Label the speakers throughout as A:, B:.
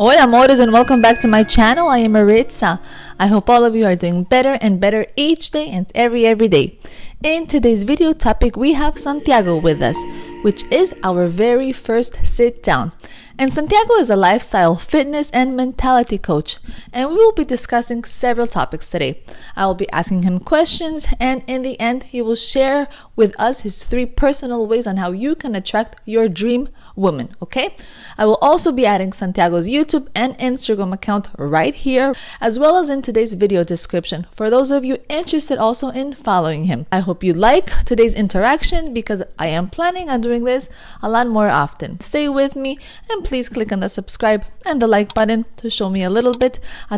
A: Hola amores, and welcome back to my channel. I am Maritza. I hope all of you are doing better and better each day and every day. In today's video topic, we have Santiago with us, which is our very first sit down. And Santiago is a lifestyle, fitness, and mentality coach, and we will be discussing several topics today. I will be asking him questions, and in the end, he will share with us his 3 personal ways on how you can attract your dream woman, okay? I will also be adding Santiago's YouTube and Instagram account right here, as well as in today's video description for those of you interested also in following him. I hope you like today's interaction because I am planning on doing this a lot more often. Stay with me and please click on the subscribe and the like button to show me a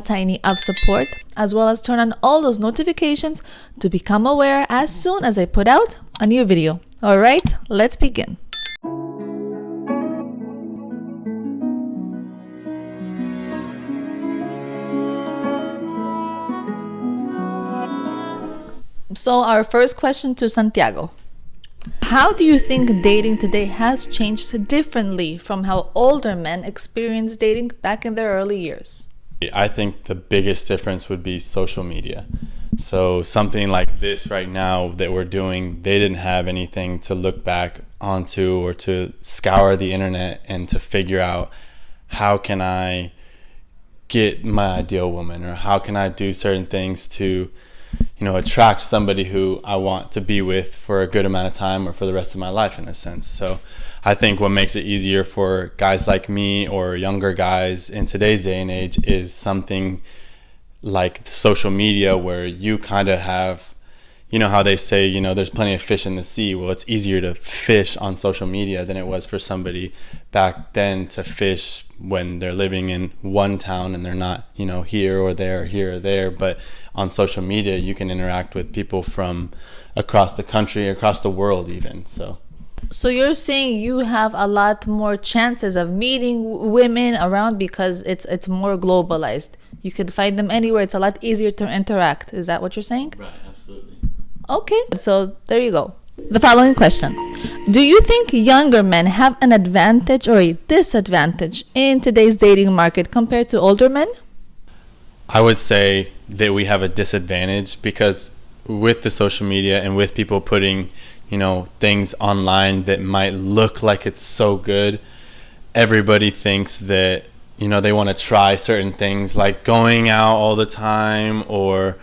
A: tiny of support, as well as turn on all those notifications to become aware as soon as I put out a new video. All right, let's begin. So our first question to Santiago. How do you think dating today has changed differently from how older men experienced dating back in their early years?
B: I think the biggest difference would be social media. So something like this right now that we're doing, they didn't have anything to look back onto or to scour the internet and to figure out how can I get my ideal woman, or how can I do certain things to attract somebody who I want to be with for a good amount of time or for the rest of my life, in a sense. So I think what makes it easier for guys like me or younger guys in today's day and age is something like social media, where you kind of have, how they say, there's plenty of fish in the sea. Well, it's easier to fish on social media than it was for somebody back then to fish when they're living in one town and they're not, here or there. But on social media, you can interact with people from across the country, across the world even. So
A: you're saying you have a lot more chances of meeting women around because it's more globalized. You could find them anywhere. It's a lot easier to interact. Is that what you're saying?
B: Right, absolutely.
A: Okay, so there you go. The following question. Do you think younger men have an advantage or a disadvantage in today's dating market compared to older men?
B: I would say that we have a disadvantage because with the social media and with people putting, things online that might look like it's so good, everybody thinks that, they want to try certain things like going out all the time, or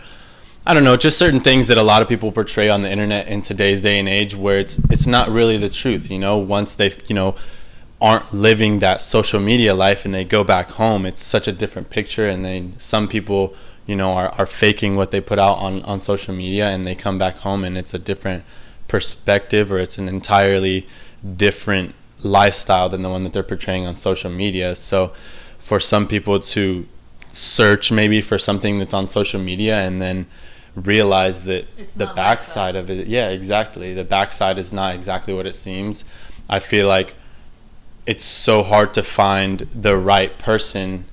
B: I don't know, just certain things that a lot of people portray on the internet in today's day and age, where it's not really the truth. Once they aren't living that social media life and they go back home, it's such a different picture. And then some people are faking what they put out on social media, and they come back home and it's a different perspective, or it's an entirely different lifestyle than the one that they're portraying on social media. So for some people to search maybe for something that's on social media and then realize that the backside of it, the backside is not exactly what it seems. I feel like it's so hard to find the right person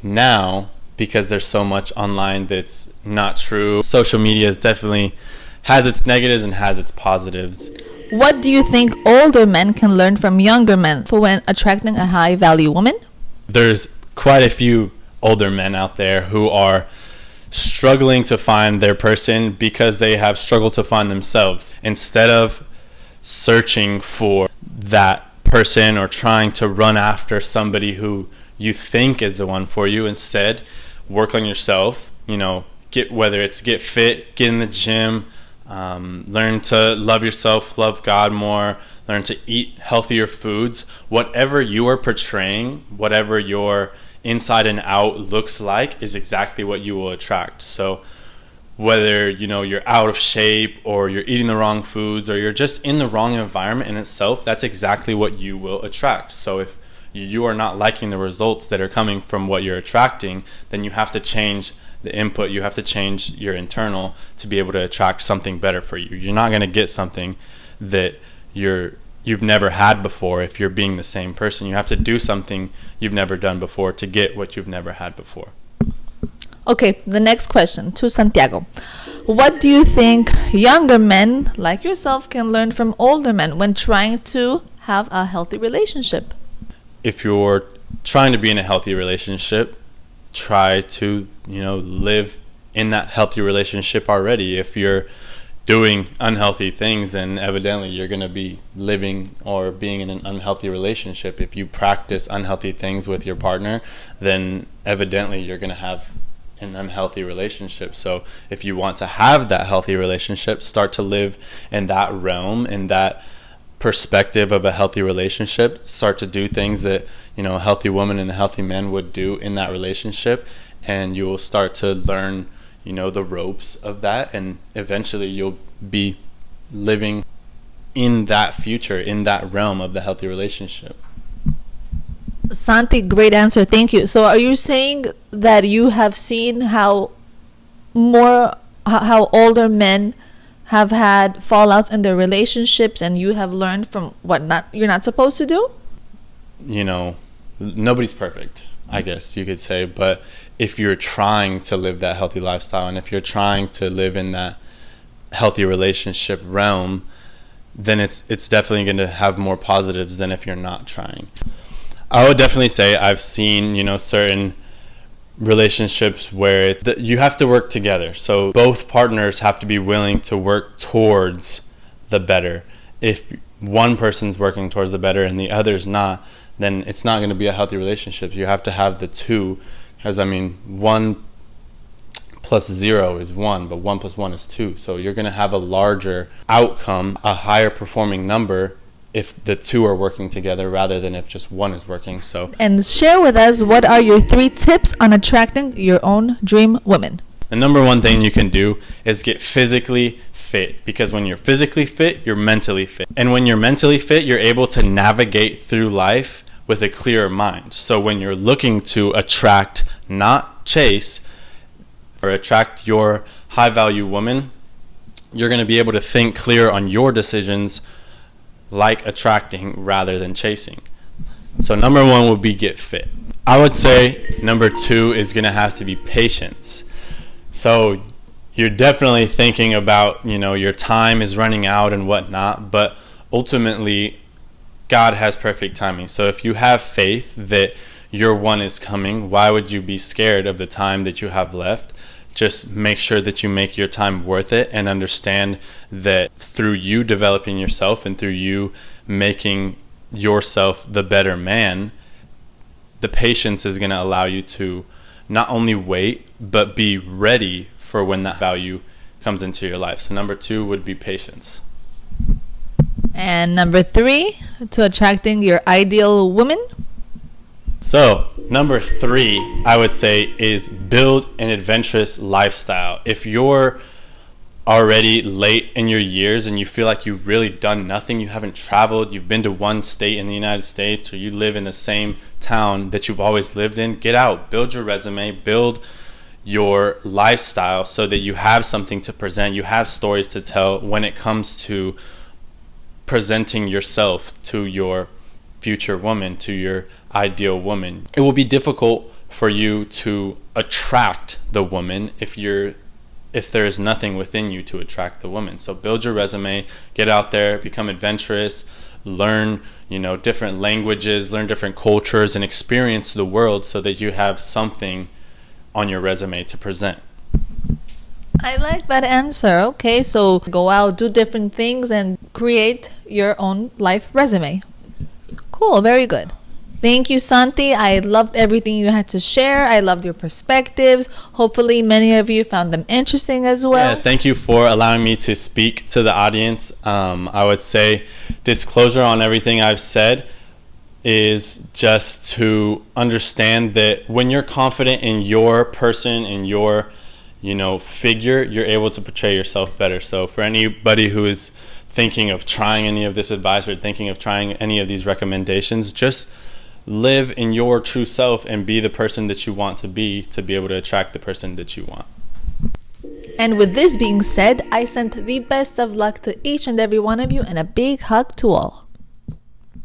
B: now because there's so much online that's not true. Social media is definitely has its negatives and has its positives.
A: What do you think older men can learn from younger men for when attracting a high value woman?
B: There's quite a few older men out there who are struggling to find their person because they have struggled to find themselves. Instead of searching for that person or trying to run after somebody who you think is the one for you, instead work on yourself. Whether it's get fit, get in the gym, learn to love yourself, love God more, learn to eat healthier foods. Whatever you are portraying, whatever your inside and out looks like, is exactly what you will attract. So whether you're out of shape, or you're eating the wrong foods, or you're just in the wrong environment in itself, that's exactly what you will attract. So if you are not liking the results that are coming from what you're attracting, then you have to change the input. You have to change your internal to be able to attract something better for you. You're not going to get something that you've never had before if you're being the same person. You have to do something you've never done before to get what you've never had before.
A: Okay, the next question to Santiago. What do you think younger men like yourself can learn from older men when trying to have a healthy relationship?
B: If you're trying to be in a healthy relationship, try to, live in that healthy relationship already. If you're doing unhealthy things, then evidently you're going to be living or being in an unhealthy relationship. If you practice unhealthy things with your partner, then evidently you're going to have an unhealthy relationship. So if you want to have that healthy relationship, start to live in that realm, in that perspective of a healthy relationship. Start to do things that, a healthy woman and a healthy man would do in that relationship, and you will start to learn the ropes of that, and eventually you'll be living in that future, in that realm of the healthy relationship.
A: Santi, great answer. Thank you. So are you saying that you have seen how older men have had fallouts in their relationships, and you have learned from you're not supposed to do?
B: Nobody's perfect, I guess you could say, but if you're trying to live that healthy lifestyle, and if you're trying to live in that healthy relationship realm, then it's definitely going to have more positives than if you're not trying. I would definitely say I've seen, certain relationships where you have to work together. So both partners have to be willing to work towards the better. If one person's working towards the better and the other's not, then it's not going to be a healthy relationship. You have to have the two, because 1 plus 0 is 1, but 1 plus 1 is 2. So you're going to have a larger outcome, a higher performing number, if the two are working together rather than if just one is working. So,
A: and share with us, what are your 3 tips on attracting your own dream woman?
B: The number one thing you can do is get physically fit, because when you're physically fit, you're mentally fit. And when you're mentally fit, you're able to navigate through life with a clearer mind. So when you're looking to attract, not chase, or attract your high value woman, you're going to be able to think clear on your decisions, like attracting rather than chasing. So number 1 would be get fit. I would say number 2 is going to have to be patience. So you're definitely thinking about, your time is running out and whatnot, but ultimately God has perfect timing. So if you have faith that your one is coming, why would you be scared of the time that you have left? Just make sure that you make your time worth it, and understand that through you developing yourself and through you making yourself the better man, the patience is going to allow you to not only wait, but be ready for when that value comes into your life. So number 2 would be patience.
A: And number 3, to attracting your ideal woman?
B: So number 3, I would say, is build an adventurous lifestyle. If you're already late in your years and you feel like you've really done nothing, you haven't traveled, you've been to one state in the United States, or you live in the same town that you've always lived in, get out, build your resume, build your lifestyle so that you have something to present, you have stories to tell when it comes to presenting yourself to your future woman, to your ideal woman. It will be difficult for you to attract the woman if there is nothing within you to attract the woman. So build your resume, get out there, become adventurous, learn, different languages, learn different cultures, and experience the world so that you have something on your resume to present.
A: I like that answer. Okay, so go out, do different things, and create your own life resume. Cool, very good. Thank you, Santi. I loved everything you had to share. I loved your perspectives. Hopefully many of you found them interesting as well.
B: Yeah, thank you for allowing me to speak to the audience. I would say disclosure on everything I've said is just to understand that when you're confident in your person, in your figure, you're able to portray yourself better. So for anybody who is thinking of trying any of this advice or thinking of trying any of these recommendations, just live in your true self and be the person that you want to be able to attract the person that you want.
A: And with this being said, I send the best of luck to each and every one of you, and a big hug to all.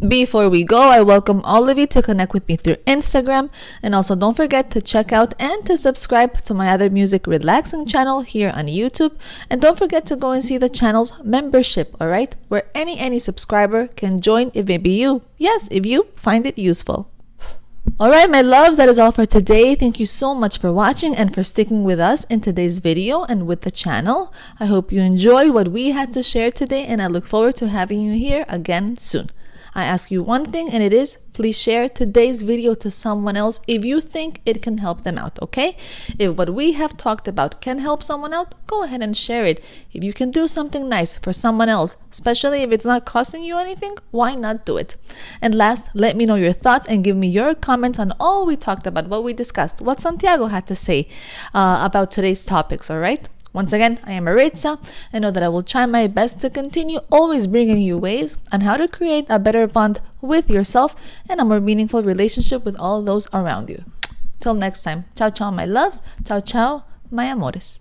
A: Before we go, I welcome all of you to connect with me through Instagram, and also don't forget to check out and to subscribe to my other music relaxing channel here on YouTube, and don't forget to go and see the channel's membership, alright, where any subscriber can join if maybe you find it useful. Alright, my loves, that is all for today. Thank you so much for watching and for sticking with us in today's video and with the channel. I hope you enjoyed what we had to share today, and I look forward to having you here again soon. I ask you one thing, and it is, please share today's video to someone else if you think it can help them out, okay? If what we have talked about can help someone out, go ahead and share it. If you can do something nice for someone else, especially if it's not costing you anything, why not do it? And last, let me know your thoughts and give me your comments on all we talked about, what we discussed, what Santiago had to say about today's topics, all right? Once again, I am Maritza. I know that I will try my best to continue always bringing you ways on how to create a better bond with yourself and a more meaningful relationship with all those around you. Till next time, ciao ciao my loves, ciao ciao my amores.